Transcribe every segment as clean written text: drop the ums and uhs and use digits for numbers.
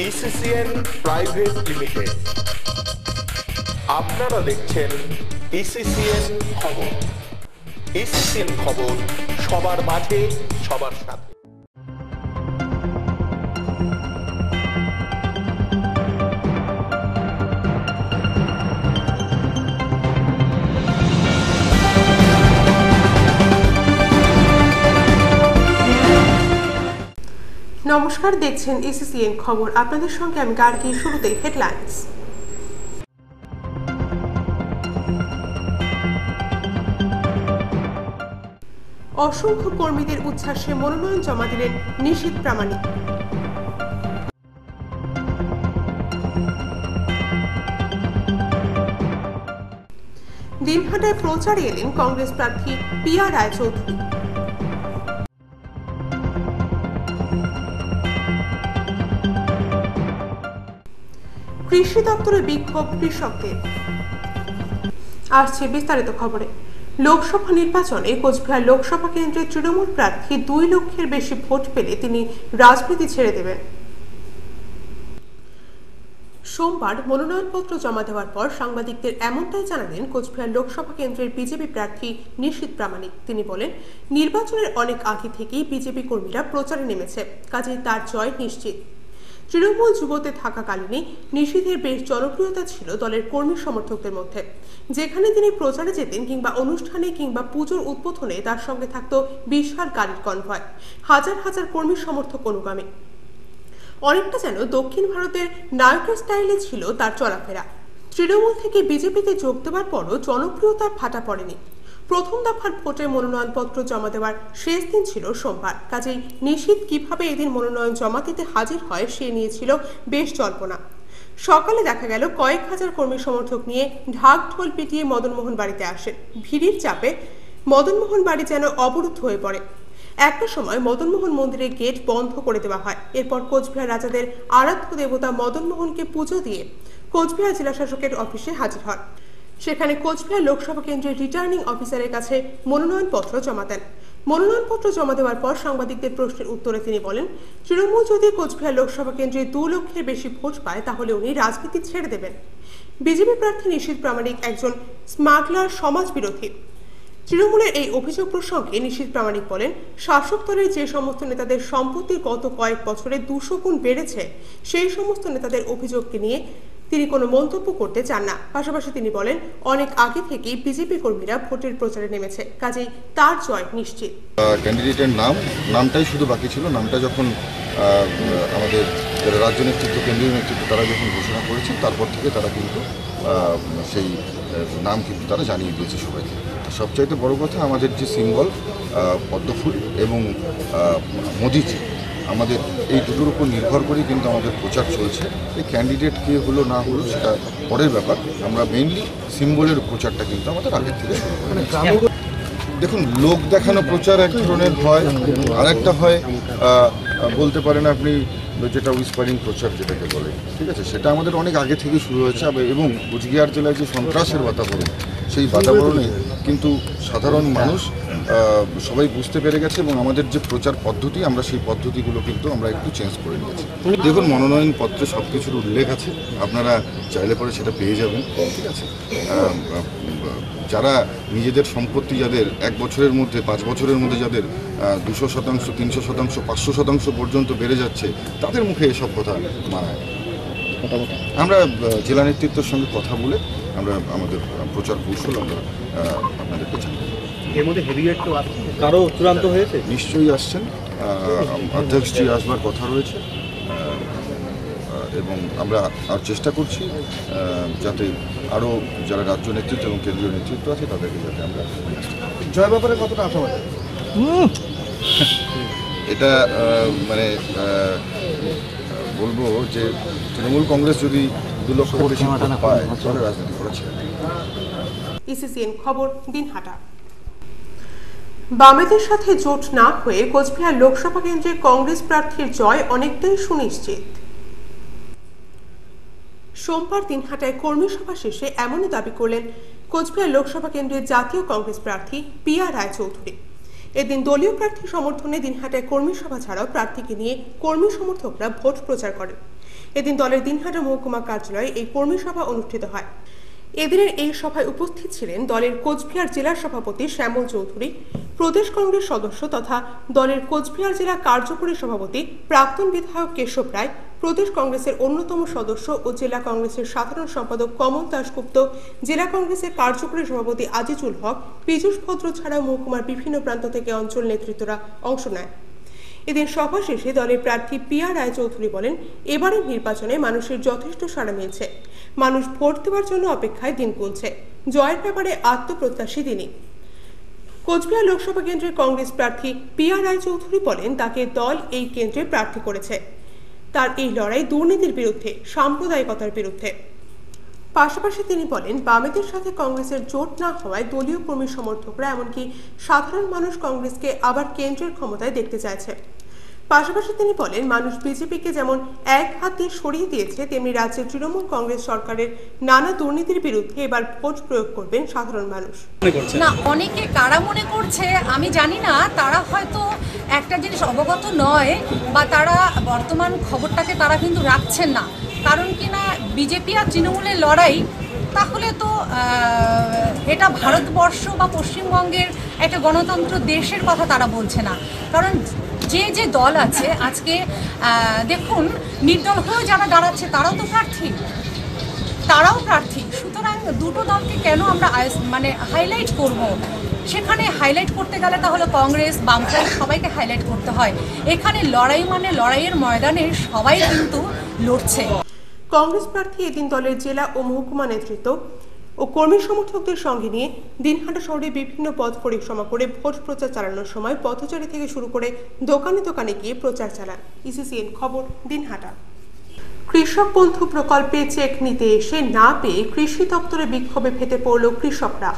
ইসিসিএন private limited. আপনারা দেখছেন ইসিসিএন খবর। ইসিসিএন খবর, সবার মাঝে সবার সাথে। নমস্কার, দেখছেন ইসিসিএন খবর। আপনাদের সঙ্গে আমি গার্গী। শুরুতেই হেডলাইন্স। অসংখ্য কর্মীদের উচ্ছ্বাসে মনোনয়ন জমা দিলেন নিশীথ প্রামাণিক। দিনহাটায় প্রচারে এলেন কংগ্রেস প্রার্থী পিয়া রায়চৌধুরী। কৃষি দপ্তরে বিক্ষোভ কৃষকদের। আসছে বিস্তারিত খবরে। লোকসভা নির্বাচনে কোচবিহার লোকসভা কেন্দ্রের তৃণমূল প্রার্থী 2 লক্ষের বেশি ভোট পেলে তিনি রাজনীতি ছেড়ে দেবেন। সোমবার মনোনয়নপত্র জমা দেওয়ার পর সাংবাদিকদের এমনটাই জানালেন কোচবিহার লোকসভা কেন্দ্রের বিজেপি প্রার্থী নিশীথ প্রামাণিক। তিনি বলেন, নির্বাচনের অনেক আগে থেকেই বিজেপি কর্মীরা প্রচারে নেমেছে, কাজেই তার জয় নিশ্চিত। তৃণমূল যুবতে থাকাকালীনই নিশীথের বেশ জনপ্রিয়তা ছিল দলের কর্মী সমর্থকদের মধ্যে। যেখানে তিনি প্রচারে যেতেন কিংবা অনুষ্ঠানে কিংবা পুজোর উদ্বোধনে তার সঙ্গে থাকত বিশাল গাড়ির কনভয়, হাজার হাজার কর্মী সমর্থক অনুগামী। অনেকটা যেন দক্ষিণ ভারতের নায়কের স্টাইলে ছিল তার চলাফেরা। তৃণমূল থেকে বিজেপিতে যোগ দেওয়ার পরও জনপ্রিয়তার ভাটা পড়েনি। প্রথম দফার ভোটে মনোনয়নপত্র জমা দেওয়ার শেষ দিন ছিল সোমবার। কাজেই নিশীথ কিভাবে এদিন মনোনয়ন জমা দিতে হাজির হয় সে নিয়েছিল বেশ জল্পনা। সকালে দেখা গেল কয়েক হাজার কর্মী সমর্থক নিয়ে ঢাক ঢোল পিটিয়ে মদনমোহন বাড়িতে আসে। ভিড়ের চাপে মদনমোহন বাড়ি যেন অবরুদ্ধ হয়ে পড়ে। একটা সময় মদনমোহন মন্দিরের গেট বন্ধ করে দেওয়া হয়। এরপর কোচবিহার রাজাদের আরাধ্য দেবতা মদনমোহনকে পুজো দিয়ে কোচবিহার জেলা শাসকের অফিসে হাজির হন। সেখানে কোচবিহার লোকসভা কেন্দ্রের রিটার্নিং অফিসারের কাছে মনোনয়নপত্র জমা দেন। মনোনয়নপত্র জমা দেওয়ার পর সাংবাদিকদের প্রশ্নের উত্তরে তিনি বলেন, তৃণমূল যদি কোচবিহার লোকসভা কেন্দ্রে 2 লক্ষের বেশি ভোট পায় তাহলে উনি রাজনীতি ছেড়ে দেবেন। বিজেপি প্রার্থী নিশীথ প্রামাণিক একজন স্মাগলার, সমাজ বিরোধী। তৃণমূলের এই অভিযোগ প্রসঙ্গে নিশীথ প্রামাণিক বলেন, শাসক দলের যে সমস্ত নেতাদের সম্পত্তি গত কয়েক বছরে 200 গুণ বেড়েছে, সেই সমস্ত নেতাদের অভিযোগকে নিয়ে তিনি কোনো মন্তব্য করতে চান না। পাশাপাশি তিনি বলেন, অনেক আগে থেকেই বিজেপি কর্মীরা ভোটের প্রচারে নেমেছে, কাজেই তার জয় নিশ্চিত। ক্যান্ডিডেটের নামটাই শুধু বাকি ছিল। নামটা যখন আমাদের যারা রাজ্য নেতৃত্ব, কেন্দ্রীয় নেতৃত্ব তারা যখন ঘোষণা করেছেন, তারপর থেকে তারা কিন্তু সেই নাম কিন্তু তারা জানিয়ে দিয়েছে সবাইকে। সবচাইতে বড় কথা, আমাদের যে সিম্বল পদ্মফুল এবং মোদিজি, আমাদের এই দুটোর উপর নির্ভর করেই কিন্তু আমাদের প্রচার চলছে। এই ক্যান্ডিডেট কে হলো না হলো সেটা পরের ব্যাপার। আমরা মেইনলি সিম্বলের প্রচারটা কিন্তু আমাদের আগের থেকে শুরু করি। দেখুন, লোক দেখানো প্রচার এক ধরনের হয়, আরেকটা হয় বলতে পারেন আপনি যেটা উইসপারিং প্রচার যেটাকে বলে, ঠিক আছে, সেটা আমাদের অনেক আগে থেকে শুরু হয়েছে। এবং কোচবিহার জেলায় যে সন্ত্রাসের বাতাবরণ, সেই বাতাবরণে কিন্তু সাধারণ মানুষ সবাই বুঝতে পেরে গেছে এবং আমাদের যে প্রচার পদ্ধতি, আমরা সেই পদ্ধতিগুলো কিন্তু আমরা একটু চেঞ্জ করে নিয়েছি। দেখুন, মনোনয়নপত্রে সব কিছুর উল্লেখ আছে, আপনারা চাইলে পরে সেটা পেয়ে যাবেন, ঠিক আছে। যারা নিজেদের সম্পত্তি, যাদের 1 বছরের মধ্যে 5 বছরের মধ্যে যাদের 200%, 300%, 500% পর্যন্ত বেড়ে যাচ্ছে, তাদের মুখে এসব কথা মানায়। আমরা জেলা নেতৃত্বের সঙ্গে কথা বলে আমরা আমাদের প্রচার কৌশল আমরা আপনাদেরকে জানাবো। এর মধ্যে হেভিওয়েট তো কারো চূড়ান্ত হয়েছে? নিশ্চয়ই আসছেন, অধ্যক্ষজি আসবার কথা রয়েছে এবং আমরা আর চেষ্টা করছি যাতে আরও যারা রাজ্য নেতৃত্ব এবং কেন্দ্রীয় নেতৃত্ব আছে তাদেরকে যাতে আমরা জয় ব্যাপারে কতটা আশাবাদী? এটা মানে বলবো যে তৃণমূল কংগ্রেস যদি 2 লক্ষ বেশি পায় তাহলে রাজনীতি করা ছিল। ইসিসিএন খবর, দিনহাটা। বামেদের সাথে জোট না হয়ে কোচবিহার লোকসভা কেন্দ্রে কংগ্রেস প্রার্থীর জয় অনেকটাই সুনিশ্চিত। সোমবার দিনহাটায় কর্মী সভা শেষে এমনই দাবি করলেন কোচবিহার লোকসভা কেন্দ্রের জাতীয় কংগ্রেস প্রার্থী পিয়া রায়চৌধুরী। এদিন দলীয় প্রার্থী সমর্থনে দিনহাটায় কর্মী সভা ছাড়াও প্রার্থীকে নিয়ে কর্মী সমর্থকরা ভোট প্রচার করেন। এদিন দলের দিনহাটা মহকুমা কার্যালয়ে এই কর্মী সভা অনুষ্ঠিত হয়। এদিনের এই সভায় উপস্থিত ছিলেন দলের কোচবিহার জেলার সভাপতি শ্যামল চৌধুরী, প্রদেশ কংগ্রেস সদস্য তথা দলের কোচবিহার জেলা কার্যকরী সভাপতি প্রাক্তন বিধায়ক কেশব রায়, প্রদেশ কংগ্রেসের অন্যতম সদস্য ও জেলা কংগ্রেসের সাধারণ সম্পাদক কমল দাশগুপ্ত, জেলা কংগ্রেসের কার্যকরী সভাপতি আজিজুল হক, পীযূষ ভদ্র ছাড়াও মহকুমার বিভিন্ন প্রান্ত থেকে অঞ্চল নেতৃত্বরা অংশ নেয়। এদিন সভা শেষে দলের প্রার্থী পিয়া রায় চৌধুরী বলেন, এবারের নির্বাচনে মানুষের যথেষ্ট সাড়া মিলছে, মানুষ ভোট দেওয়ার জন্য অপেক্ষায় দিন গুনছে, জয়ের ব্যাপারে আত্মপ্রত্যাশী তিনি। কোচবিহার লোকসভা কেন্দ্রের কংগ্রেস প্রার্থী পিয়া রায় চৌধুরী বলেন, তাকে দল এই কেন্দ্রে প্রার্থী করেছে। তার এই লড়াই দুর্নীতির বিরুদ্ধে, সাম্প্রদায়িকতার বিরুদ্ধে। পাশাপাশি তিনি বলেন, বামেদের সাথে কংগ্রেসের জোট না হওয়ায় দলীয় কর্মী সমর্থকরা এমনকি সাধারণ মানুষ কংগ্রেসকে আবার কেন্দ্রের ক্ষমতায় দেখতে চাইছে। পাশাপাশি তিনি বলেন, মানুষ বিজেপিকে যেমন এক হাত দিয়ে সরিয়ে দিয়েছে, তেমনি রাজ্যের তৃণমূল কংগ্রেস সরকারের নানা দুর্নীতির বিরুদ্ধে এবার ভোট প্রয়োগ করবেন সাধারণ মানুষ। না, অনেকে কারা মনে করছে আমি জানি না, তারা হয়তো একটা জিনিস অবগত নয় বা তারা বর্তমান খবরটাকে তারা কিন্তু রাখছেন না। কারণ কিনা বিজেপি আর তৃণমূলের লড়াই, তাহলে তো এটা ভারতবর্ষ বা পশ্চিমবঙ্গের একটা গণতন্ত্র দেশের কথা তারা বলছে না। কারণ যে যে দল আছে আজকে দেখুন, নির্দল হয়েও যারা দাঁড়াচ্ছে তারাও তো প্রার্থী। সুতরাং দুটো দলকে কেন আমরা হাইলাইট করব? সেখানে হাইলাইট করতে গেলে তাহলে কংগ্রেস, বামফ্রন্ট সবাইকে হাইলাইট করতে হয়। এখানে লড়াই লড়াইয়ের ময়দানে সবাই কিন্তু লড়ছে। কংগ্রেস প্রার্থী এদিন দলের জেলা ও মহকুমা নেতৃত্ব ও কর্মী সমর্থকদের সঙ্গে নিয়ে দিনহাটা শহরে বিভিন্ন পথ পরিক্রমা করে ভোট প্রচার চালানোর সময় পথচারী থেকে শুরু করে দোকানে দোকানে গিয়ে প্রচার চালান। ইসিসিএন খবর, দিনহাটা। কৃষক বন্ধু প্রকল্পে চেক নিতে এসে না পেয়ে কৃষি দপ্তরে বিক্ষোভে ফেটে পড়ল কৃষকরা।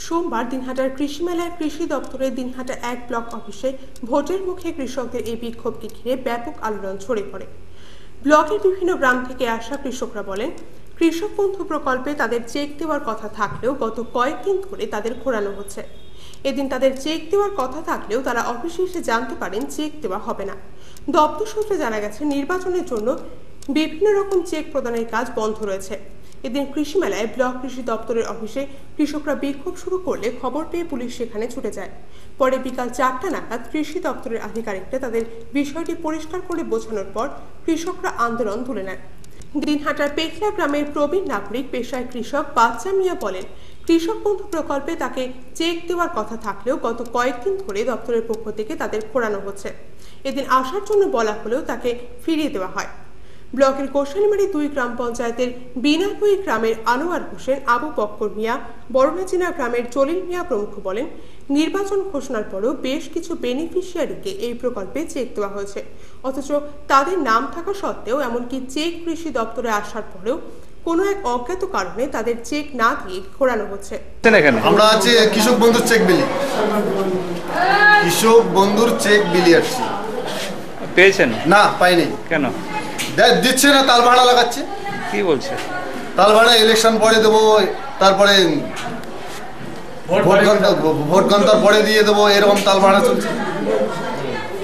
সোমবার দিনহাটার কৃষি মেলায় কৃষি দপ্তরের দিনহাটা 1 ব্লক অফিসে ভোটের মুখে কৃষকদের এই বিক্ষোভকে ঘিরে ব্যাপক আলোড়ন ছড়িয়ে পড়ে। ব্লকের বিভিন্ন গ্রাম থেকে আসা কৃষকরা বলেন, কৃষক বন্ধু প্রকল্পে তাদের চেক দেওয়ার কথা থাকলেও গত কয়েকদিন ধরে তাদের ঘোরানো হচ্ছে। এদিন তাদের চেক দেওয়ার কথা থাকলেও তারা অফিসে এসে জানতে পারেন চেক দেওয়া হবে না। দপ্তর সূত্রে জানা গেছে, নির্বাচনের জন্য বিভিন্ন রকম চেক প্রদানের কাজ বন্ধ রয়েছে। এদিন কৃষি মেলায় ব্লক কৃষি দপ্তরের অফিসে কৃষকরা বিক্ষোভ শুরু করলে খবর পেয়ে পুলিশ সেখানে ছুটে যায়। পরে বিকাল 4টা নাগাদ কৃষি দপ্তরের আধিকারিকরা তাদের বিষয়টি পরিষ্কার করে বোঝানোর পর কৃষকরা আন্দোলন তুলে নেন। দিনহাটার পেখলা গ্রামের প্রবীণ নাগরিক পেশায় কৃষক বাচ্চা মিয়া বলেন, কৃষক বন্ধু প্রকল্পে তাকে চেক দেওয়ার কথা থাকলেও গত কয়েকদিন ধরে দপ্তরের পক্ষ থেকে তাদের ঘোরানো হচ্ছে। এদিন আসার জন্য বলা হলেও তাকে ফিরিয়ে দেওয়া হয়। ব্লকের গোসালিমারি 2 গ্রাম পঞ্চায়েতের বিনাপুই গ্রামের আনোয়ার হোসেন, আবু বক্কর মিয়া, বড়নাচিনা গ্রামের জলিল মিয়া প্রমুখ বলেন, নির্বাচন ঘোষণার পরেও বেশ কিছু বেনিফিশিয়ারিকে এই প্রকল্পে চেক দেওয়া হয়েছে, অথচ তাদের নাম থাকা সত্ত্বেও এমনকি চেক কৃষি দপ্তরে আসার পরেও কোনো এক অজ্ঞাত কারণে তাদের চেক না দিয়ে ঘোরানো হচ্ছে। আমরা আছি কৃষক বন্ধুর চেক বিলি, কৃষক বন্ধুর চেক বিলি আসছি। পেয়েছেন? না, পাইনি। কেন দিচ্ছে না? তাল ভাড়া লাগাচ্ছে। কি বলছে? তাল ভাড়া ইলেকশন পরে দেবো, তারপরে ভোট ঘন্টার পরে দিয়ে দেবো, এরকম তাল ভাড়া চলছে।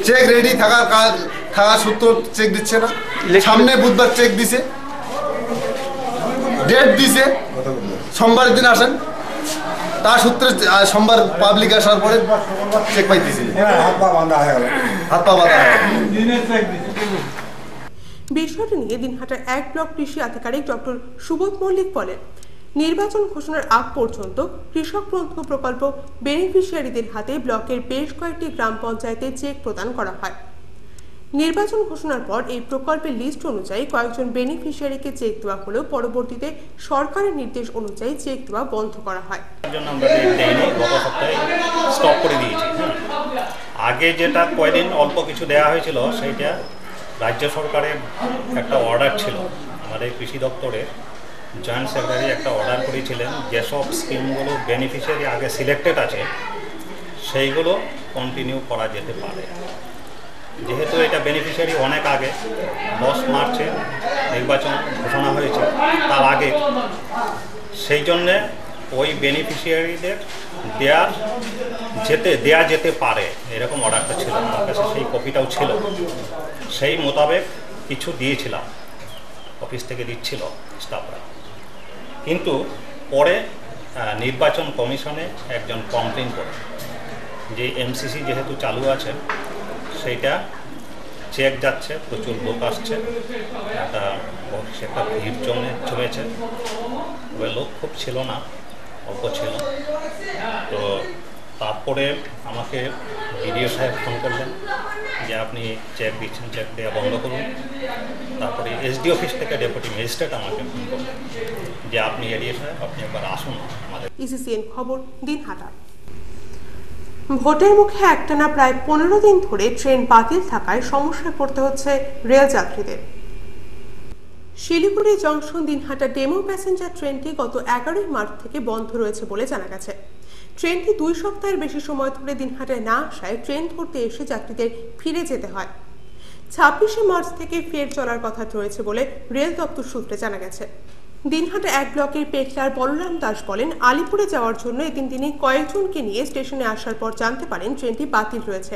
চেক রেডি থাকা সত্ত্বেও চেক দিচ্ছে না। সামনে বুধবার চেক দিছে, ডেট দিছে, সোমবারের দিন আসেন, তার সূত্রে সোমবার পাবলিক আসার পরে চেক পাইতেছি, হাত পা বাঁধা হয়ে গেল। বিষয়টি নিয়ে দিনহাটার 1 ব্লক কৃষি আধিকারিক ডক্টর সুবোধ মল্লিক বলেন, নির্বাচন ঘোষণার আগ পর্যন্ত কৃষক বন্ধু প্রকল্প বেনিফিশিয়ারিদের হাতে ব্লকের বেশ কয়েকটি গ্রাম পঞ্চায়েতে চেক প্রদান করা হয়। নির্বাচন ঘোষণার পর এই প্রকল্পের লিস্ট অনুযায়ী কয়েকজন বেনিফিশিয়ারিকে চেক দেওয়া হলেও পরবর্তীতে সরকারের নির্দেশ অনুযায়ী চেক দেওয়া বন্ধ করা হয়। আগে যেটা কয়েকদিন অল্প কিছু দেওয়া হয়েছিল, সেইটা রাজ্য সরকারের একটা অর্ডার ছিল। আমাদের কৃষি দপ্তরের জয়েন্ট সেক্রেটারি একটা অর্ডার করেছিলেন, যেসব স্কিমগুলো বেনিফিশিয়ারি আগে সিলেক্টেড আছে সেইগুলো কন্টিনিউ করা যেতে পারে। যেহেতু এটা বেনিফিশিয়ারি অনেক আগে 10 মার্চে নির্বাচন ঘোষণা হয়েছে, তার আগে, সেই জন্যে ওই বেনিফিশিয়ারিদের দেয়া যেতে পারে এরকম অর্ডারটা ছিল। আমার কাছে সেই কপিটাও ছিল। সেই মোতাবেক কিছু দিয়েছিলাম, অফিস থেকে দিচ্ছিল স্টাফরা, কিন্তু পরে নির্বাচন কমিশনে একজন কমপ্লেন করে যে এমসিসি যেহেতু চালু আছে সেইটা চেক যাচ্ছে, প্রচুর লোক আসছে, সেটা ভিড় জমেছে, তবে লোক খুব ছিল না, অল্প ছিল। তো তারপরে আমাকে বিডিও সাহেব ফোন করলেন যে আপনি চেক দিচ্ছেন, চেক দেওয়া বন্ধ করুন। তারপরে এসডি অফিস থেকে ডেপুটি ম্যাজিস্ট্রেট আমাকে ফোন করলেন যে আপনি এডিও সাহেব আপনি একবার আসুন আমাদের। ইসিসিএন খবর, দিনহাটা। ভোটের মুখে একটানা প্রায় 15 দিন ধরে ট্রেন বাতিল থাকায় সমস্যায় পড়তে হচ্ছে রেল যাত্রীদের। Siliguri junction Dinhata demo passenger ট্রেনটি গত 11 মার্চ থেকে বন্ধ রয়েছে বলে জানা গেছে। ট্রেনটি 2 সপ্তাহের বেশি সময় ধরে দিনহাটায় না আসায় ট্রেন ধরতে এসে যাত্রীদের ফিরে যেতে হয়। 26 মার্চ থেকে ফের চলার কথা রয়েছে বলে রেল দপ্তর সূত্রে জানা গেছে। দিনহাটা 1 ব্লকের পেটলার বলরাম দাস বলেন, আলিপুরে যাওয়ার জন্য এদিন তিনি কয়েকজনকে নিয়ে স্টেশনে আসার পর জানতে পারেন ট্রেনটি বাতিল রয়েছে।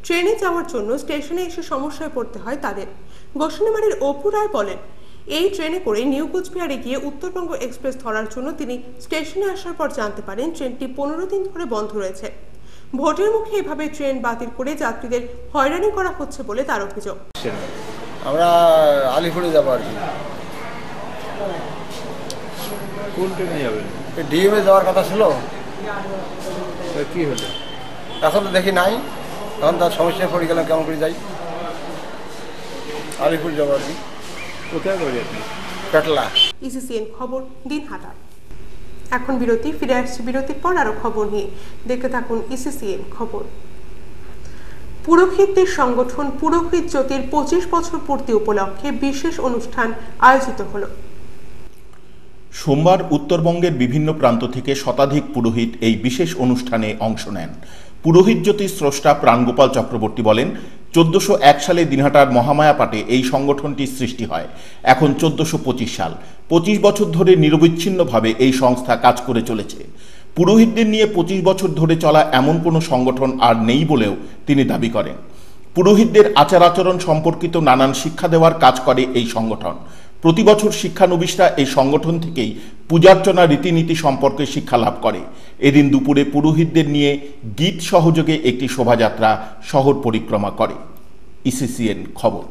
ট্রেনে যাওয়ার জন্য স্টেশনে এসে সমস্যায় পড়তে হয় তাদের। গোসানিমারির অপু রায় বলেন, এই ট্রেনে করে নিউ কোচবিহারে গিয়ে উত্তরবঙ্গ এক্সপ্রেস ধরার জন্য তিনি স্টেশনে আসার পর জানতে পারেন ট্রেনটি 15 দিন ধরে বন্ধ রয়েছে। ভোটের মুখে এভাবে ট্রেন বাতিল করে যাত্রীদের হয়রানি করা হচ্ছে বলে তার অভিযোগ। আমরা আলিপুরে যাবো আর কি। কোন ট্রেনে যাবেন? ডিএমএ যাওয়ার কথা ছিল, কি হলো? এখন তো দেখি নাই, এখন তার সমস্যায় পড়ে গেলাম, কেমন করে যাই। আলিপুর যাবো আর কি। কোথায় করে আপনি? পেটলা। ইসিসিএন খবর, দিনহাটা। এখন বিরতি, ফিরে আসছে বিরতির পর আরো খবর নিয়ে। দেখতে থাকুন ইসিসিএন খবর। পুরোহিতদের সংগঠন পুরোহিত জ্যোতির 25 বছর পূর্তি উপলক্ষে বিশেষ অনুষ্ঠান আয়োজিত হলো। সোমবার উত্তরবঙ্গের বিভিন্ন প্রান্ত থেকে শতাধিক পুরোহিত এই বিশেষ অনুষ্ঠানে অংশ নেন। পুরোহিত জ্যোতির স্রষ্টা প্রাণগোপাল চক্রবর্তী বলেন, 1401 সালে দিনহাটার মহামায়া পাটে এই সংগঠনটির সৃষ্টি হয়। এখন 1425 সাল, 25 বছর ধরে নিরবিচ্ছিন্নভাবে এই সংস্থা কাজ করে চলেছে। পুরোহিতদের নিয়ে 25 বছর ধরে চলা এমন কোনো সংগঠন আর নেই বলেও তিনি দাবি করেন। পুরোহিতদের আচার আচরণ সম্পর্কিত নানান শিক্ষা দেওয়ার কাজ করে এই সংগঠন। প্রতি বছর শিক্ষানবিশরা এই সংগঠন থেকেই পূজার্চনা রীতিনীতি সম্পর্কে শিক্ষা লাভ করে। এদিন দুপুরে পুরোহিতদের নিয়ে গীত সহযোগে একটি শোভাযাত্রা শহর পরিক্রমা করে। ইসিসিএন খবর।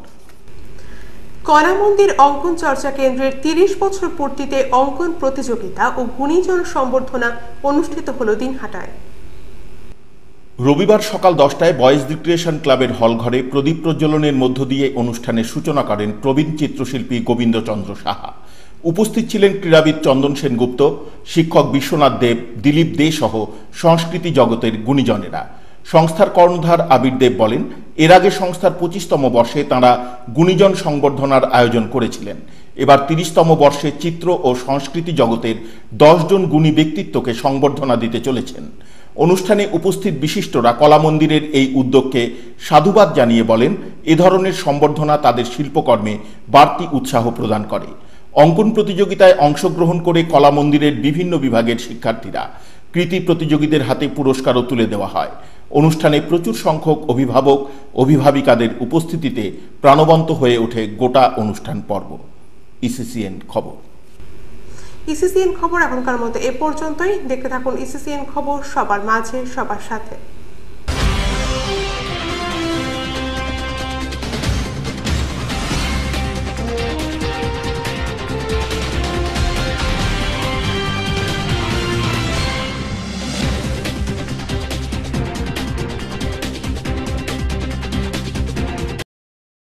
কলা মন্দির অঙ্কন চর্চা কেন্দ্রের 30 বছর পূর্তিতে অঙ্কন প্রতিযোগিতা ও গুণীজন সম্বর্ধনা অনুষ্ঠিত হল দিনহাটায়। রবিবার সকাল 10টায় বয়েজ রিক্রিয়েশন ক্লাবের হলঘরে প্রদীপ প্রজ্বলনের মধ্য দিয়ে অনুষ্ঠানের সূচনা করেন প্রবীণ চিত্রশিল্পী গোবিন্দচন্দ্র সাহা। উপস্থিত ছিলেন ক্রীড়াবিদ চন্দন সেনগুপ্ত, শিক্ষক বিশ্বনাথ দেব, দিলীপ দে সহ সংস্কৃতি জগতের গুণীজনেরা। সংস্থার কর্ণধার আবির দেব বলেন, এর আগে সংস্থার 25তম বর্ষে তাঁরা গুণীজন সংবর্ধনার আয়োজন করেছিলেন। এবার 30তম বর্ষে চিত্র ও সংস্কৃতি জগতের 10 জন গুণী ব্যক্তিত্বকে সংবর্ধনা দিতে চলেছেন। অনুষ্ঠানে উপস্থিত বিশিষ্টরা কলা মন্দিরের এই উদ্যোগকে সাধুবাদ জানিয়ে বলেন, এ ধরনের সম্বর্ধনা তাদের শিল্পকর্মে বাড়তি উৎসাহ প্রদান করে। অঙ্কন প্রতিযোগিতায় অংশগ্রহণ করে কলা মন্দিরের বিভিন্ন বিভাগের শিক্ষার্থীরা কৃতি প্রতিযোগীদের হাতে পুরস্কারও তুলে দেওয়া হয়। অনুষ্ঠানে প্রচুর সংখ্যক অভিভাবক অভিভাবিকাদের উপস্থিতিতে প্রাণবন্ত হয়ে ওঠে গোটা অনুষ্ঠান পর্ব। ইসিসিএন খবর। ইসিসিএন খবর এখনকার মতো এ পর্যন্তই। দেখতে থাকুন ইসিসিএন খবর, সবার মাঝে সবার সাথে।